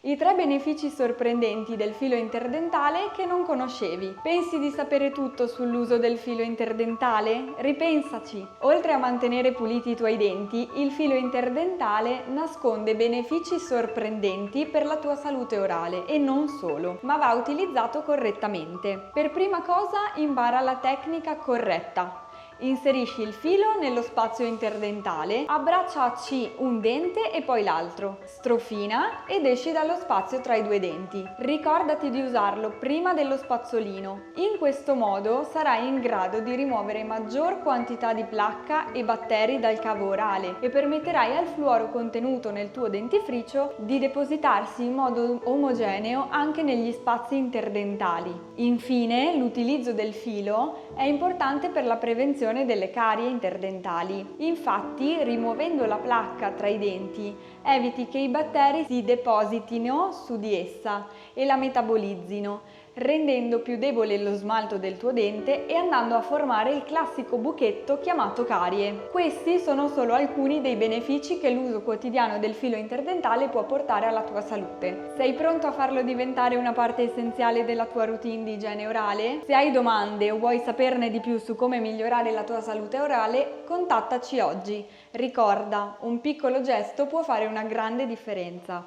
I 3 benefici sorprendenti del filo interdentale che non conoscevi. Pensi di sapere tutto sull'uso del filo interdentale? Ripensaci! Oltre a mantenere puliti i tuoi denti, il filo interdentale nasconde benefici sorprendenti per la tua salute orale e non solo, ma va utilizzato correttamente. Per prima cosa, impara la tecnica corretta. Inserisci il filo nello spazio interdentale, abbraccia a C un dente e poi l'altro, strofina ed esci dallo spazio tra i due denti. Ricordati di usarlo prima dello spazzolino. In questo modo sarai in grado di rimuovere maggior quantità di placca e batteri dal cavo orale e permetterai al fluoro contenuto nel tuo dentifricio di depositarsi in modo omogeneo anche negli spazi interdentali. Infine, l'utilizzo del filo è importante per la prevenzione delle carie interdentali. Infatti, rimuovendo la placca tra i denti, eviti che i batteri si depositino su di essa e la metabolizzino, rendendo più debole lo smalto del tuo dente e andando a formare il classico buchetto chiamato carie. Questi sono solo alcuni dei benefici che l'uso quotidiano del filo interdentale può portare alla tua salute. Sei pronto a farlo diventare una parte essenziale della tua routine di igiene orale? Se hai domande o vuoi saperne di più su come migliorare la tua salute orale, contattaci oggi. Ricorda, un piccolo gesto può fare una grande differenza.